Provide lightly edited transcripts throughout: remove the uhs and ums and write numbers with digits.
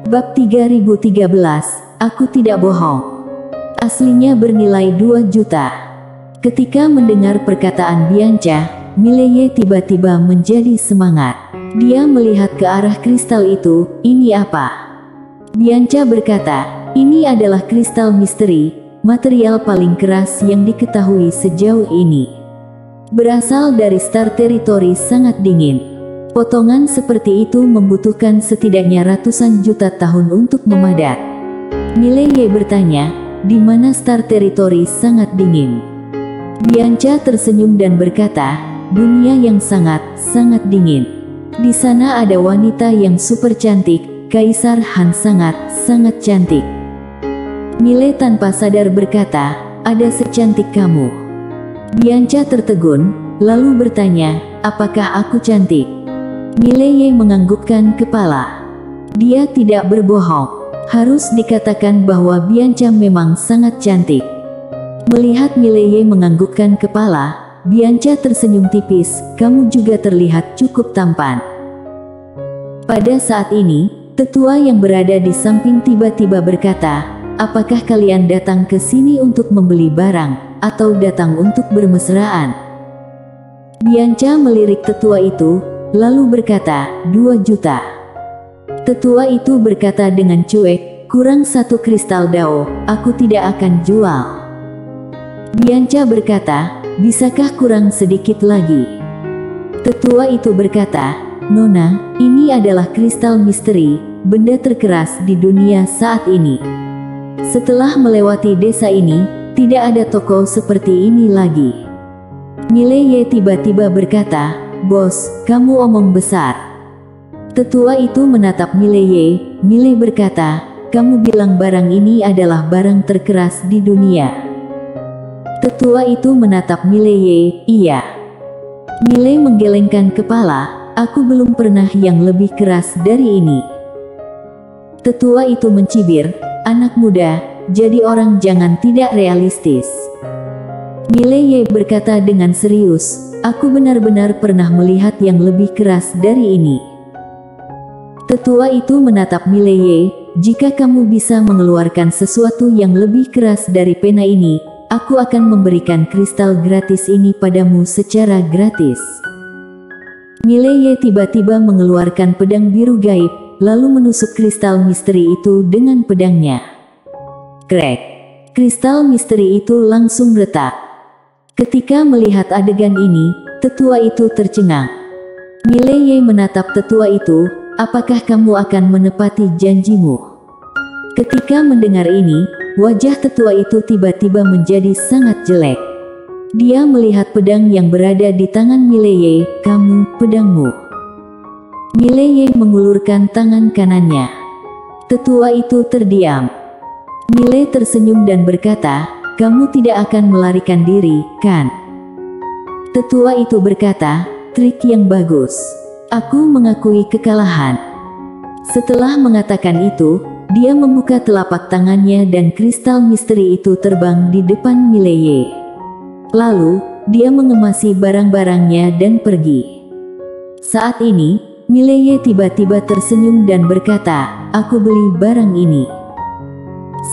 Bab 3013, Aku tidak bohong. Aslinya bernilai 2 juta. Ketika mendengar perkataan Bianca, Mileye tiba-tiba menjadi semangat. Dia melihat ke arah kristal itu. Ini apa? Bianca berkata, ini adalah kristal misteri, material paling keras yang diketahui sejauh ini. Berasal dari star teritori sangat dingin. Potongan seperti itu membutuhkan setidaknya ratusan juta tahun untuk memadat. Mileye bertanya, di mana star teritori sangat dingin? Bianca tersenyum dan berkata, dunia yang sangat dingin. Di sana ada wanita yang super cantik, Kaisar Han sangat cantik. Mile tanpa sadar berkata, ada secantik kamu. Bianca tertegun, lalu bertanya, apakah aku cantik? Mileye menganggukkan kepala. Dia tidak berbohong. Harus dikatakan bahwa Bianca memang sangat cantik. Melihat Mileye menganggukkan kepala, Bianca tersenyum tipis, kamu juga terlihat cukup tampan. Pada saat ini, tetua yang berada di samping tiba-tiba berkata, apakah kalian datang ke sini untuk membeli barang, atau datang untuk bermesraan? Bianca melirik tetua itu, lalu berkata, 2 juta. Tetua itu berkata dengan cuek, kurang 1 kristal dao, aku tidak akan jual. Bianca berkata, bisakah kurang sedikit lagi? Tetua itu berkata, Nona, ini adalah kristal misteri, benda terkeras di dunia saat ini. Setelah melewati desa ini, tidak ada toko seperti ini lagi. Mileye tiba-tiba berkata, Bos, kamu omong besar. Tetua itu menatap Mileye. Mile berkata, kamu bilang barang ini adalah barang terkeras di dunia. Tetua itu menatap Mileye. Iya. Mile menggelengkan kepala, aku belum pernah yang lebih keras dari ini. Tetua itu mencibir, anak muda, jadi orang jangan tidak realistis. Mileye berkata dengan serius, aku benar-benar pernah melihat yang lebih keras dari ini. Tetua itu menatap Mileye, jika kamu bisa mengeluarkan sesuatu yang lebih keras dari pena ini, aku akan memberikan kristal gratis ini padamu secara gratis. Mileye tiba-tiba mengeluarkan pedang biru gaib, lalu menusuk kristal misteri itu dengan pedangnya. Krek! Kristal misteri itu langsung retak. Ketika melihat adegan ini, tetua itu tercengang. Mileye menatap tetua itu, apakah kamu akan menepati janjimu? Ketika mendengar ini, wajah tetua itu tiba-tiba menjadi sangat jelek. Dia melihat pedang yang berada di tangan Mileye, kamu, pedangmu. Mileye mengulurkan tangan kanannya. Tetua itu terdiam. Mile tersenyum dan berkata, kamu tidak akan melarikan diri, kan? Tetua itu berkata, trik yang bagus. Aku mengakui kekalahan. Setelah mengatakan itu, dia membuka telapak tangannya dan kristal misteri itu terbang di depan Mileye. Lalu, dia mengemasi barang-barangnya dan pergi. Saat ini, Mileye tiba-tiba tersenyum dan berkata, aku beli barang ini.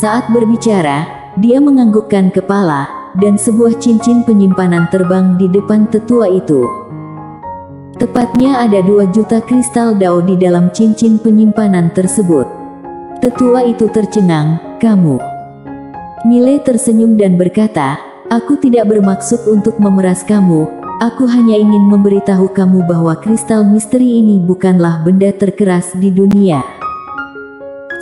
Saat berbicara, dia menganggukkan kepala, dan sebuah cincin penyimpanan terbang di depan tetua itu. Tepatnya ada 2 juta kristal dao di dalam cincin penyimpanan tersebut. Tetua itu tercengang, kamu. Mile tersenyum dan berkata, aku tidak bermaksud untuk memeras kamu, aku hanya ingin memberitahu kamu bahwa kristal misteri ini bukanlah benda terkeras di dunia.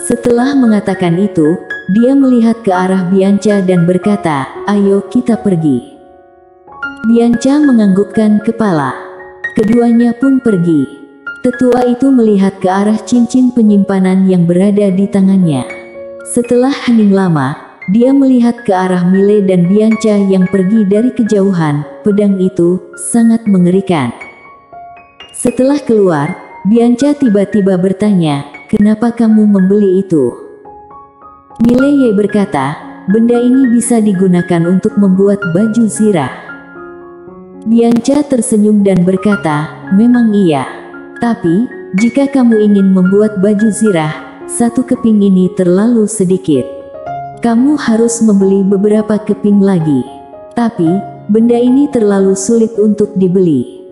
Setelah mengatakan itu, dia melihat ke arah Bianca dan berkata, ayo kita pergi. Bianca menganggukkan kepala. Keduanya pun pergi. Tetua itu melihat ke arah cincin penyimpanan yang berada di tangannya. Setelah hening lama, dia melihat ke arah Mile dan Bianca yang pergi dari kejauhan. Pedang itu sangat mengerikan. Setelah keluar, Bianca tiba-tiba bertanya, kenapa kamu membeli itu? Mileye berkata, benda ini bisa digunakan untuk membuat baju zirah. Bianca tersenyum dan berkata, memang iya. Tapi, jika kamu ingin membuat baju zirah, satu keping ini terlalu sedikit. Kamu harus membeli beberapa keping lagi. Tapi, benda ini terlalu sulit untuk dibeli.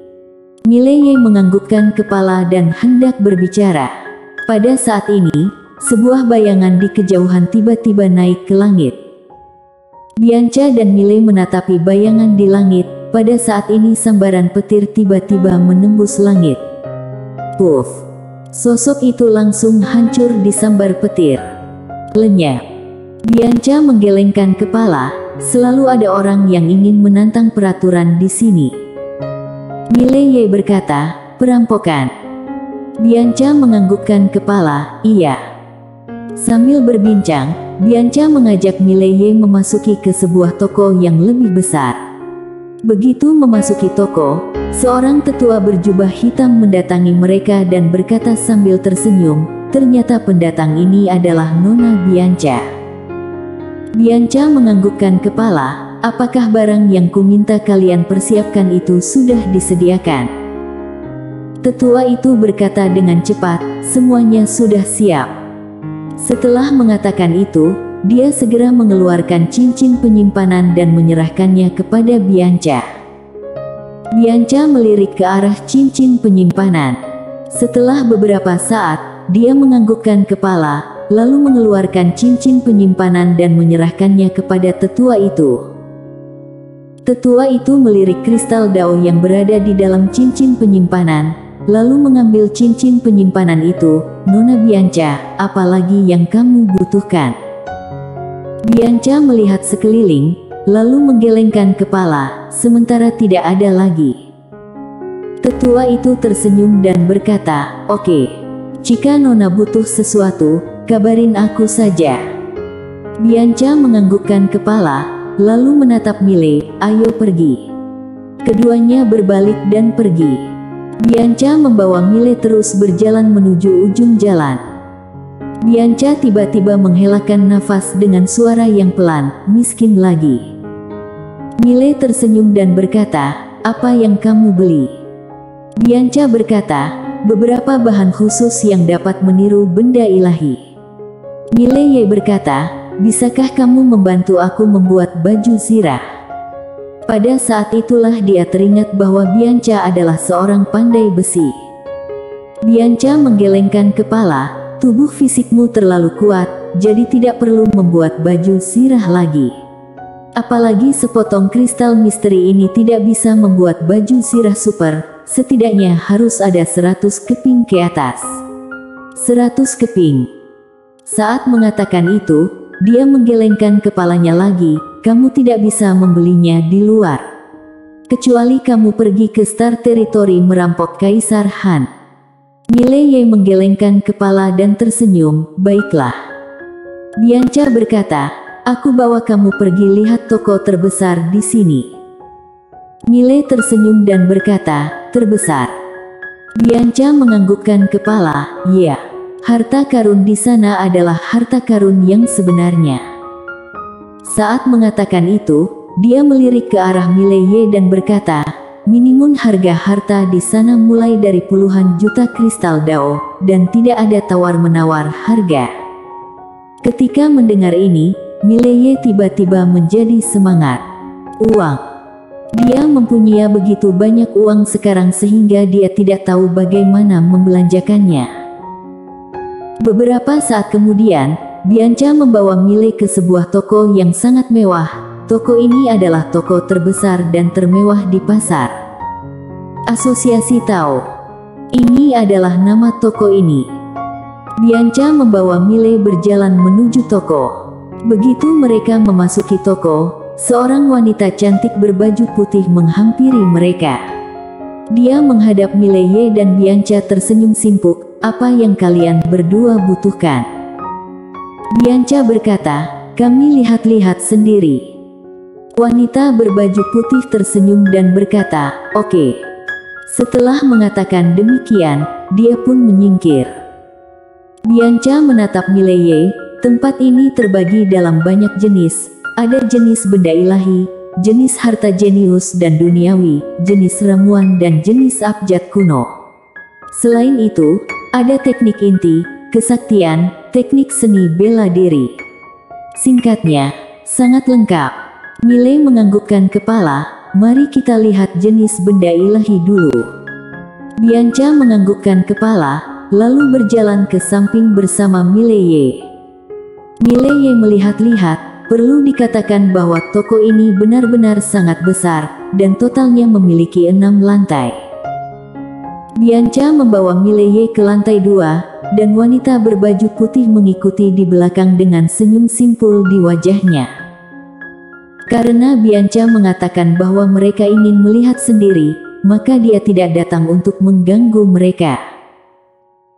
Mileye menganggukkan kepala dan hendak berbicara. Pada saat ini, sebuah bayangan di kejauhan tiba-tiba naik ke langit. Bianca dan Mile menatapi bayangan di langit. Pada saat ini sambaran petir tiba-tiba menembus langit. Puff! Sosok itu langsung hancur disambar petir. Lenyap. Bianca menggelengkan kepala. Selalu ada orang yang ingin menantang peraturan di sini. Mileye berkata, perampokan. Bianca menganggukkan kepala, iya. Sambil berbincang, Bianca mengajak Mileye memasuki ke sebuah toko yang lebih besar. Begitu memasuki toko, seorang tetua berjubah hitam mendatangi mereka dan berkata sambil tersenyum, ternyata pendatang ini adalah Nona Bianca. Bianca menganggukkan kepala, apakah barang yang kuminta kalian persiapkan itu sudah disediakan? Tetua itu berkata dengan cepat, semuanya sudah siap. Setelah mengatakan itu, dia segera mengeluarkan cincin penyimpanan dan menyerahkannya kepada Bianca. Bianca melirik ke arah cincin penyimpanan. Setelah beberapa saat, dia menganggukkan kepala, lalu mengeluarkan cincin penyimpanan dan menyerahkannya kepada tetua itu. Tetua itu melirik kristal Dao yang berada di dalam cincin penyimpanan, lalu mengambil cincin penyimpanan itu. Nona Bianca, apalagi yang kamu butuhkan? Bianca melihat sekeliling, lalu menggelengkan kepala, sementara tidak ada lagi. Tetua itu tersenyum dan berkata, oke. Jika Nona butuh sesuatu, kabarin aku saja. Bianca menganggukkan kepala, lalu menatap Mile, ayo pergi. Keduanya berbalik dan pergi. Bianca membawa Mile terus berjalan menuju ujung jalan. Bianca tiba-tiba menghelakan nafas dengan suara yang pelan, miskin lagi. Mile tersenyum dan berkata, apa yang kamu beli? Bianca berkata, beberapa bahan khusus yang dapat meniru benda ilahi. Mileye berkata, bisakah kamu membantu aku membuat baju zirah? Pada saat itulah dia teringat bahwa Bianca adalah seorang pandai besi. Bianca menggelengkan kepala, tubuh fisikmu terlalu kuat, jadi tidak perlu membuat baju zirah lagi. Apalagi sepotong kristal misteri ini tidak bisa membuat baju zirah super, setidaknya harus ada 100 keping ke atas. 100 keping. Saat mengatakan itu, dia menggelengkan kepalanya lagi, kamu tidak bisa membelinya di luar. Kecuali kamu pergi ke Star Territory merampok Kaisar Han. Mileye menggelengkan kepala dan tersenyum, baiklah. Bianca berkata, aku bawa kamu pergi lihat toko terbesar di sini. Mile tersenyum dan berkata, terbesar. Bianca menganggukkan kepala, ya. Harta karun di sana adalah harta karun yang sebenarnya. Saat mengatakan itu, dia melirik ke arah Mileye dan berkata, minimum harga harta di sana mulai dari puluhan juta kristal Dao, dan tidak ada tawar-menawar harga. Ketika mendengar ini, Mileye tiba-tiba menjadi semangat. Uang. Dia mempunyai begitu banyak uang sekarang sehingga dia tidak tahu bagaimana membelanjakannya. Beberapa saat kemudian, Bianca membawa Mile ke sebuah toko yang sangat mewah. Toko ini adalah toko terbesar dan termewah di pasar. Asosiasi Tao. Ini adalah nama toko ini. Bianca membawa Mile berjalan menuju toko. Begitu mereka memasuki toko, seorang wanita cantik berbaju putih menghampiri mereka. Dia menghadap Mileye dan Bianca tersenyum simpuk, apa yang kalian berdua butuhkan? Bianca berkata, kami lihat-lihat sendiri. Wanita berbaju putih tersenyum dan berkata, oke. Setelah mengatakan demikian, dia pun menyingkir. Bianca menatap Mileye, tempat ini terbagi dalam banyak jenis. Ada jenis benda ilahi, jenis harta jenius dan duniawi, jenis ramuan dan jenis abjad kuno. Selain itu, ada teknik inti, kesaktian, teknik seni bela diri. Singkatnya, sangat lengkap. Miley menganggukkan kepala. Mari kita lihat jenis benda ilahi dulu. Bianca menganggukkan kepala, lalu berjalan ke samping bersama Miley. Miley melihat-lihat. Perlu dikatakan bahwa toko ini benar-benar sangat besar, dan totalnya memiliki 6 lantai. Bianca membawa Miley ke lantai 2, dan wanita berbaju putih mengikuti di belakang dengan senyum simpul di wajahnya. Karena Bianca mengatakan bahwa mereka ingin melihat sendiri, maka dia tidak datang untuk mengganggu mereka.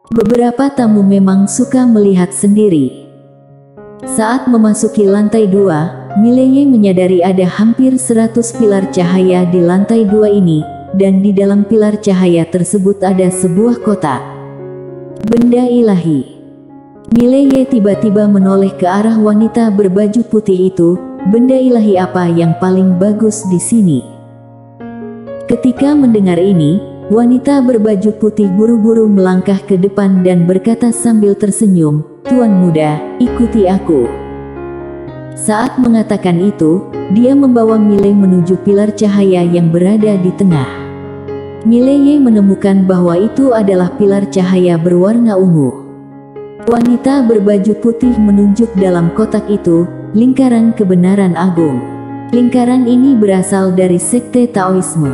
Beberapa tamu memang suka melihat sendiri. Saat memasuki lantai 2, Miley menyadari ada hampir 100 pilar cahaya di lantai 2 ini, dan di dalam pilar cahaya tersebut ada sebuah kotak. Benda ilahi. Miley tiba-tiba menoleh ke arah wanita berbaju putih itu. Benda ilahi apa yang paling bagus di sini? Ketika mendengar ini, wanita berbaju putih buru-buru melangkah ke depan dan berkata sambil tersenyum, "Tuan muda, ikuti aku." Saat mengatakan itu, dia membawa Miley menuju pilar cahaya yang berada di tengah. Miley menemukan bahwa itu adalah pilar cahaya berwarna ungu. Wanita berbaju putih menunjuk dalam kotak itu, lingkaran kebenaran agung. Lingkaran ini berasal dari sekte Taoisme.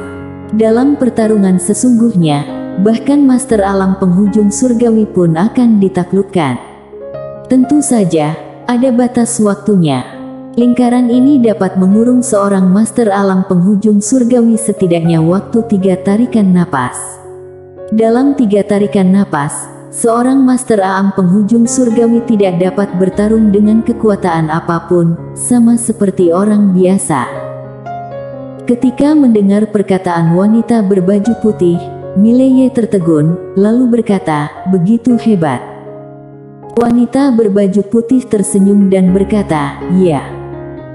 Dalam pertarungan sesungguhnya, bahkan master alam penghujung surgawi pun akan ditaklukkan. Tentu saja, ada batas waktunya. Lingkaran ini dapat mengurung seorang master alam penghujung surgawi setidaknya waktu 3 tarikan napas. Dalam 3 tarikan napas, seorang master alam penghujung surgawi tidak dapat bertarung dengan kekuatan apapun, sama seperti orang biasa. Ketika mendengar perkataan wanita berbaju putih, Miley tertegun, lalu berkata, "Begitu hebat." Wanita berbaju putih tersenyum dan berkata, "Ya."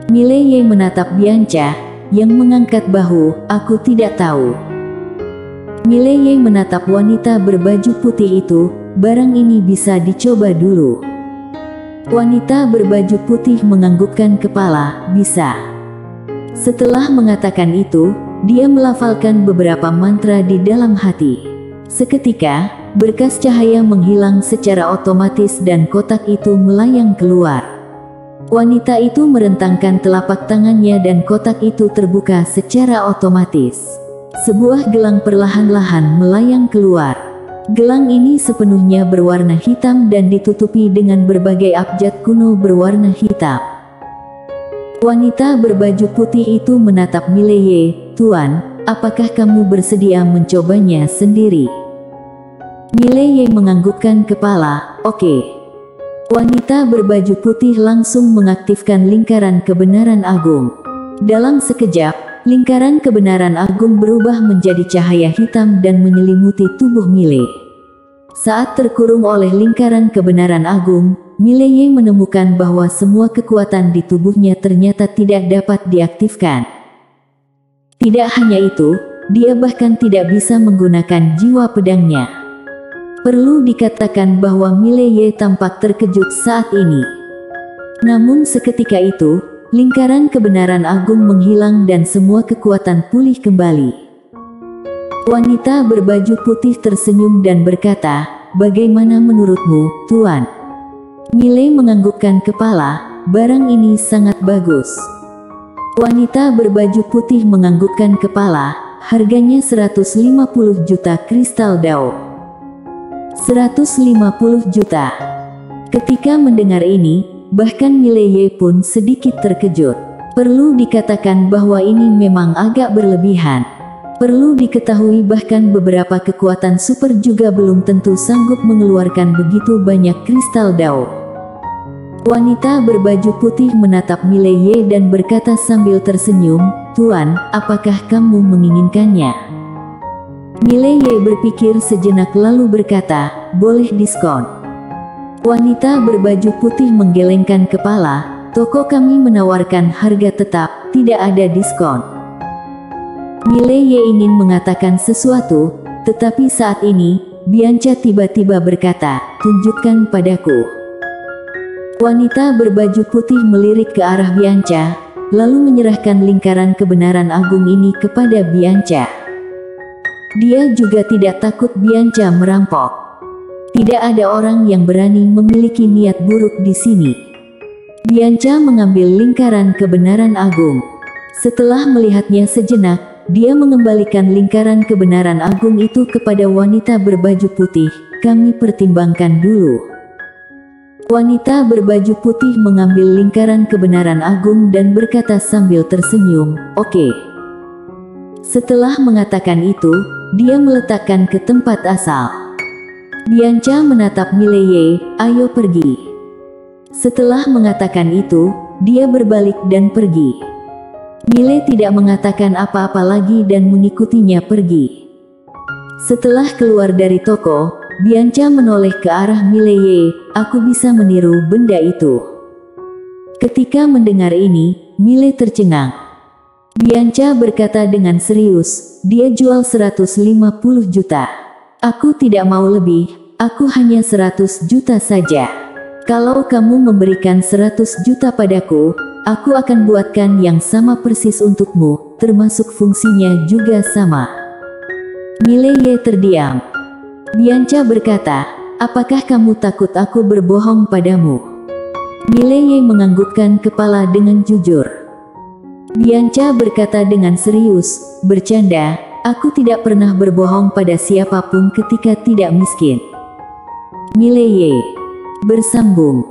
Miley menatap Bianca, yang mengangkat bahu, "Aku tidak tahu." Miley menatap wanita berbaju putih itu, "Barang ini bisa dicoba dulu." Wanita berbaju putih menganggukkan kepala, "Bisa." Setelah mengatakan itu, dia melafalkan beberapa mantra di dalam hati. Seketika, berkas cahaya menghilang secara otomatis dan kotak itu melayang keluar. Wanita itu merentangkan telapak tangannya dan kotak itu terbuka secara otomatis. Sebuah gelang perlahan-lahan melayang keluar. Gelang ini sepenuhnya berwarna hitam dan ditutupi dengan berbagai abjad kuno berwarna hitam. Wanita berbaju putih itu menatap Miley, "Tuan, apakah kamu bersedia mencobanya sendiri?" Miley menganggukkan kepala, "Oke." Wanita berbaju putih langsung mengaktifkan lingkaran kebenaran agung. Dalam sekejap, lingkaran kebenaran agung berubah menjadi cahaya hitam dan menyelimuti tubuh Miley. Saat terkurung oleh lingkaran kebenaran agung, Miley menemukan bahwa semua kekuatan di tubuhnya ternyata tidak dapat diaktifkan. Tidak hanya itu, dia bahkan tidak bisa menggunakan jiwa pedangnya. Perlu dikatakan bahwa Miley tampak terkejut saat ini. Namun seketika itu, lingkaran kebenaran agung menghilang dan semua kekuatan pulih kembali. Wanita berbaju putih tersenyum dan berkata, "Bagaimana menurutmu, Tuan?" Miley menganggukkan kepala, "Barang ini sangat bagus." Wanita berbaju putih menganggukkan kepala, "Harganya 150 juta kristal Dao." 150 juta. Ketika mendengar ini, bahkan Miley pun sedikit terkejut. Perlu dikatakan bahwa ini memang agak berlebihan. Perlu diketahui bahkan beberapa kekuatan super juga belum tentu sanggup mengeluarkan begitu banyak kristal Dao. Wanita berbaju putih menatap Miley dan berkata sambil tersenyum, "Tuan, apakah kamu menginginkannya?" Miley berpikir sejenak lalu berkata, "Boleh diskon." Wanita berbaju putih menggelengkan kepala, "Toko kami menawarkan harga tetap, tidak ada diskon." Miley ingin mengatakan sesuatu, tetapi saat ini, Bianca tiba-tiba berkata, "Tunjukkan padaku." Wanita berbaju putih melirik ke arah Bianca, lalu menyerahkan lingkaran kebenaran agung ini kepada Bianca. Dia juga tidak takut Bianca merampok. Tidak ada orang yang berani memiliki niat buruk di sini. Bianca mengambil lingkaran kebenaran agung. Setelah melihatnya sejenak, dia mengembalikan lingkaran kebenaran agung itu kepada wanita berbaju putih. Kami pertimbangkan dulu. Wanita berbaju putih mengambil lingkaran kebenaran agung dan berkata sambil tersenyum, "Oke." Setelah mengatakan itu, dia meletakkan ke tempat asal. Bianca menatap Mileye, "Ayo pergi." Setelah mengatakan itu, dia berbalik dan pergi. Mile tidak mengatakan apa-apa lagi dan mengikutinya pergi. Setelah keluar dari toko, Bianca menoleh ke arah Mileye, "Aku bisa meniru benda itu." Ketika mendengar ini, Mile tercengang. Bianca berkata dengan serius, "Dia jual 150 juta. Aku tidak mau lebih, aku hanya 100 juta saja. Kalau kamu memberikan 100 juta padaku, aku akan buatkan yang sama persis untukmu, termasuk fungsinya juga sama." Mileye terdiam. Bianca berkata, "Apakah kamu takut aku berbohong padamu?" Mileye menganggukkan kepala dengan jujur. Bianca berkata dengan serius, "Bercanda, aku tidak pernah berbohong pada siapapun ketika tidak miskin." Mileye bersambung.